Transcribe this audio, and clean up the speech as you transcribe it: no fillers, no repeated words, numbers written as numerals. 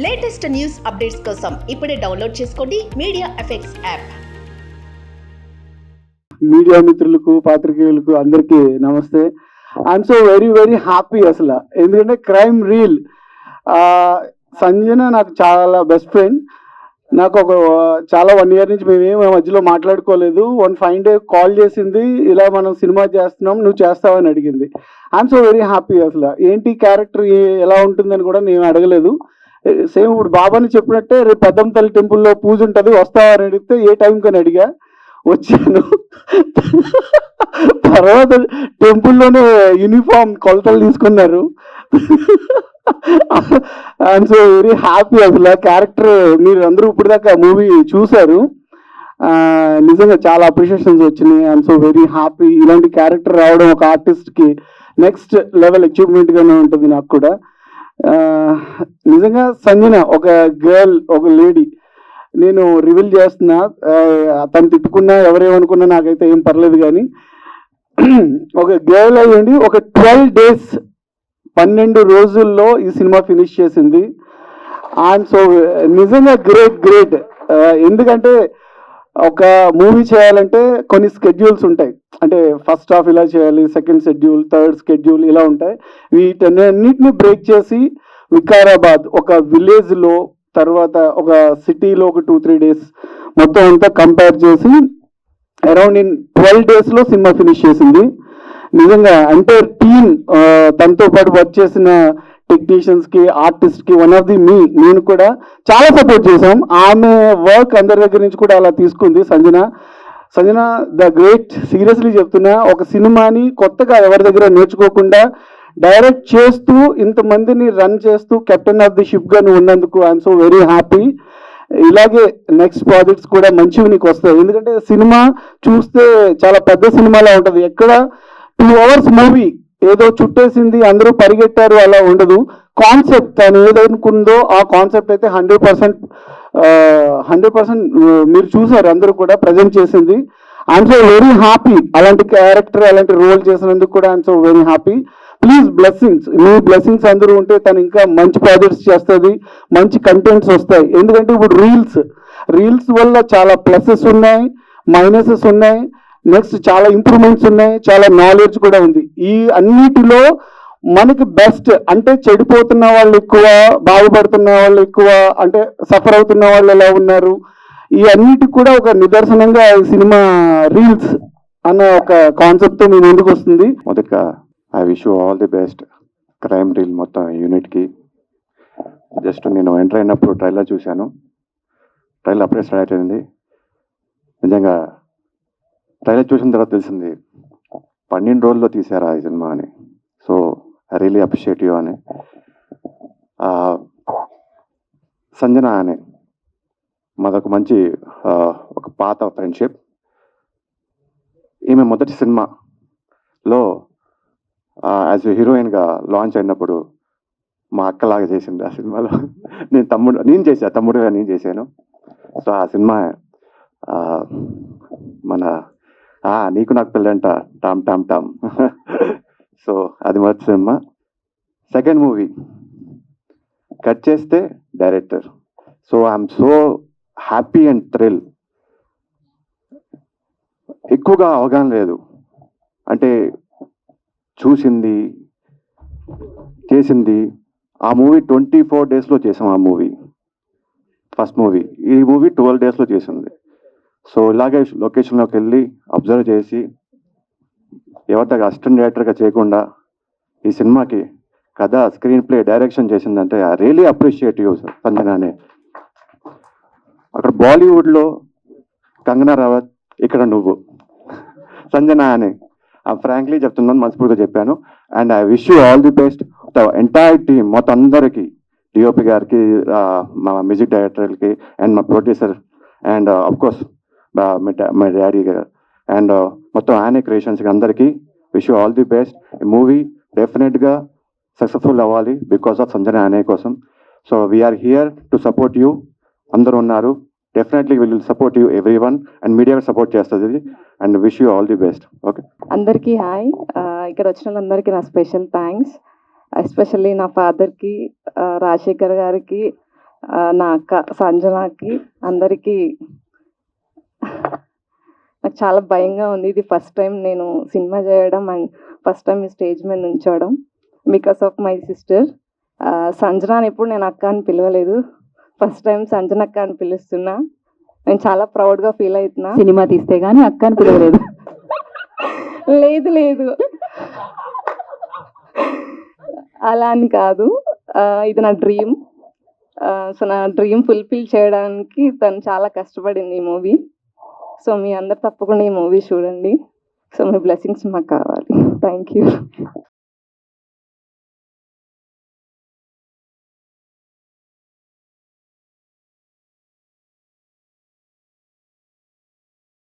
Latest news updates కోసం ఇప్పుడే download చేసుకోండి మీడియా ఎఫెక్ట్స్ యాప్. మీడియా మిత్రులకు పాత్రికేయులకు అందరికీ నమస్తే. ఐఎమ్ సో వెరీ హ్యాపీ అసలు, ఎందుకంటే క్రైమ్ రీల్ సంజన నాకు చాలా బెస్ట్ ఫ్రెండ్. నాకు ఒక చాలా 1 year నుంచి మేమేం మధ్యలో మాట్లాడుకోలేదు. వన్ ఫైన్ డే కాల్ చేసింది, ఇలా మనం సినిమా చేస్తున్నాం నువ్వు చేస్తావని అడిగింది. I'm so very happy. అసలు ఏంటి క్యారెక్టర్ ఎలా ఉంటుందని కూడా నేను అడగలేదు. సేమ్ ఇప్పుడు బాబాని చెప్పినట్టే రేపు పెద్దమ్మ తల్లి టెంపుల్లో పూజ ఉంటుంది వస్తావా అని అడిగితే ఏ టైంకి అని అడిగా, వచ్చాను. తర్వాత టెంపుల్లోనే యూనిఫామ్ కొలతలు తీసుకున్నారు. I'm so very happy. అసలు క్యారెక్టర్ మీరు అందరూ ఇప్పుడు దాకా మూవీ చూశారు, నిజంగా చాలా అప్రిషియేషన్స్ వచ్చినాయి. I'm so very happy. ఇలాంటి క్యారెక్టర్ రావడం ఒక ఆర్టిస్ట్కి నెక్స్ట్ లెవెల్ అచీవ్మెంట్గానే ఉంటుంది. నాకు కూడా నిజంగా సంజన ఒక గర్ల్, ఒక లేడీ. నేను రివీల్ చేస్తున్నా, తను తిట్టుకున్నా ఎవరేమనుకున్నా నాకైతే ఏం పర్లేదు, కానీ ఒక గర్ల్ అయ్యండి ఒక 12 days 12 రోజుల్లో ఈ సినిమా ఫినిష్ చేసింది. అండ్ సో నిజంగా గ్రేట్. ఎందుకంటే ఒక మూవీ చేయాలంటే కొన్ని స్కెడ్యూల్స్ ఉంటాయి, అంటే ఫస్ట్ హాఫ్ ఇలా చేయాలి, సెకండ్ షెడ్యూల్, థర్డ్ షెడ్యూల్ ఇలా ఉంటాయి. వీటన్నిటిని బ్రేక్ చేసి వికారాబాద్ ఒక విలేజ్లో, తర్వాత ఒక సిటీలో ఒక 2-3 days మొత్తం అంతా కంపేర్ చేసి అరౌండ్ ఇన్ 12 daysలో సినిమా ఫినిష్ చేసింది. నిజంగా అంటే టీమ్, తనతో పాటు వర్క్ చేసిన టెక్నీషియన్స్కి, ఆర్టిస్ట్కి, వన్ ఆఫ్ ది నేను కూడా చాలా సపోర్ట్ చేశాం. ఆమె వర్క్ అందరి దగ్గర నుంచి కూడా అలా తీసుకుంది సంజన ద గ్రేట్. సీరియస్లీ చెప్తున్నా, ఒక సినిమాని కొత్తగా ఎవరి దగ్గర నేర్చుకోకుండా డైరెక్ట్ చేస్తూ ఇంతమందిని రన్ చేస్తూ కెప్టెన్ ఆఫ్ ది షిప్గా నువ్వు ఉన్నందుకు ఐఎమ్ సో వెరీ హ్యాపీ. ఇలాగే నెక్స్ట్ ప్రాజెక్ట్స్ కూడా మంచివి నీకు వస్తాయి. ఎందుకంటే సినిమా చూస్తే చాలా పెద్ద సినిమాలా ఉంటుంది. ఎక్కడ 2 hours మూవీ ఏదో చుట్టేసింది అందరూ పరిగెట్టారు అలా ఉండదు. కాన్సెప్ట్ తను ఏదనుకుందో ఆ కాన్సెప్ట్ అయితే 100% మీరు చూసారు, అందరూ కూడా ప్రజెంట్ చేసింది. I'm so very happy. అలాంటి క్యారెక్టర్, అలాంటి రోల్ చేసినందుకు కూడా I'm so very happy. Please blessings, me blessings అందరూ ఉంటే తను ఇంకా మంచి ప్రాజెక్ట్స్ చేస్తుంది, మంచి కంటెంట్స్ వస్తాయి. ఎందుకంటే ఇప్పుడు రీల్స్ వల్ల చాలా ప్లసెస్ ఉన్నాయి, మైనసెస్ ఉన్నాయి, నెక్స్ట్ చాలా ఇంప్రూవ్మెంట్స్ ఉన్నాయి, చాలా నాలెడ్జ్ కూడా ఉంది. ఈ అన్నిటిలో మనకి బెస్ట్ అంటే చెడిపోతున్న వాళ్ళు ఎక్కువ, బాగుపడుతున్న వాళ్ళు ఎక్కువ, అంటే సఫర్ అవుతున్న వాళ్ళు ఎలా ఉన్నారు, ఈ అన్నిటికి కూడా ఒక నిదర్శనంగా ఈ సినిమా రీల్స్ అన్న ఒక కాన్సెప్ట్తో మీ ముందుకు వస్తుంది. మొదటగా I wish you all the best crime reel మొత్తం యూనిట్కి. జస్ట్ నేను ఎంటర్ అయినప్పుడు ట్రైలర్ చూశాను, ట్రైలర్ అప్పుడే స్టార్ట్ అయింది. నిజంగా ట్రైలర్ చూసిన తర్వాత తెలిసింది 12 రోజుల్లో తీశారా ఈ సినిమా అని. So I really appreciate you అని. సంజన అని మాదొక మంచి ఒక పాత ఫ్రెండ్షిప్. ఈమె మొదటి సినిమాలో యాజ్ ఎ హీరోయిన్గా లాంచ్ అయినప్పుడు మా అక్కలాగా చేసింది ఆ సినిమాలో. తమ్ముడుగా నేను చేశాను. సో ఆ సినిమా మన నీకు నాకు పెళ్ళంట టామ్ టామ్ టామ్. సో అది మొదటి సినిమా. సెకండ్ మూవీ కట్ చేస్తే director. So I'm so happy and thrill. ఎక్కువగా అవగాహన లేదు, అంటే చూసింది చేసింది. ఆ మూవీ 24 daysలో చేసాం. ఆ మూవీ ఫస్ట్ మూవీ, ఈ మూవీ 12 daysలో చేసింది. సో ఇలాగే లొకేషన్లోకి వెళ్ళి అబ్జర్వ్ చేసి ఎవరితో అసిస్టెంట్ డైరెక్టర్గా చేయకుండా ఈ సినిమాకి కథ, స్క్రీన్ ప్లే, డైరెక్షన్ చేసిందంటే ఐ రియలీ అప్రిషియేట్ యూ సంజనానే. అక్కడ బాలీవుడ్లో కంగనా రనౌత్, ఇక్కడ నువ్వు సంజన అని ఫ్రాంక్లీ చెప్తున్నాను, మనస్ఫూర్తిగా చెప్పాను. And I wish you all the best the entire team మొత్తం అందరికీ, డిఓపి గారికి, మా మ్యూజిక్ డైరెక్టర్కి, అండ్ మా ప్రొడ్యూసర్, అండ్ అఫ్కోర్స్ మా డాడీ గారు, అండ్ మొత్తం ఆనే క్రియేషన్స్కి అందరికీ wish you all the best. ఈ మూవీ డెఫినెట్గా సక్సెస్ఫుల్ అవ్వాలి బికాస్ ఆఫ్ సంజన అనే కోసం. So we are here to support you. అందరూ ఉన్నారు, definitely will support you everyone, and media support చేస్తుంది. And wish you all the best. Okay, అందరికీ హాయ్. ఇక్కడ వచ్చిన వాళ్ళందరికీ నా స్పెషల్ థ్యాంక్స్. ఎస్పెషల్లీ నా ఫాదర్కి, రాజశేఖర్ గారికి, నా అక్క సంజనాకి అందరికీ నాకు చాలా భయంగా ఉంది. ఇది ఫస్ట్ టైం నేను సినిమా చేయడం అండ్ ఫస్ట్ టైం ఈ స్టేజ్ మీద నుంచోవడం బికాస్ ఆఫ్ మై సిస్టర్. సంజనాని ఎప్పుడు నేను అక్క అని పిలవలేదు, ఫస్ట్ టైం సంజన అక్క అని పిలుస్తున్నా. నేను చాలా ప్రౌడ్గా ఫీల్ అవుతున్నా. సినిమా తీస్తే గానీ అక్క అని పిలవలేదు. లేదు లేదు అలా అని కాదు, ఇది నా డ్రీమ్. సో నా డ్రీమ్ ఫుల్ఫిల్ చేయడానికి తను చాలా కష్టపడింది ఈ మూవీ. సో మీ అందరు తప్పకుండా ఈ మూవీ చూడండి. సో మీ బ్లెస్సింగ్స్ మాకు కావాలి. Thank you.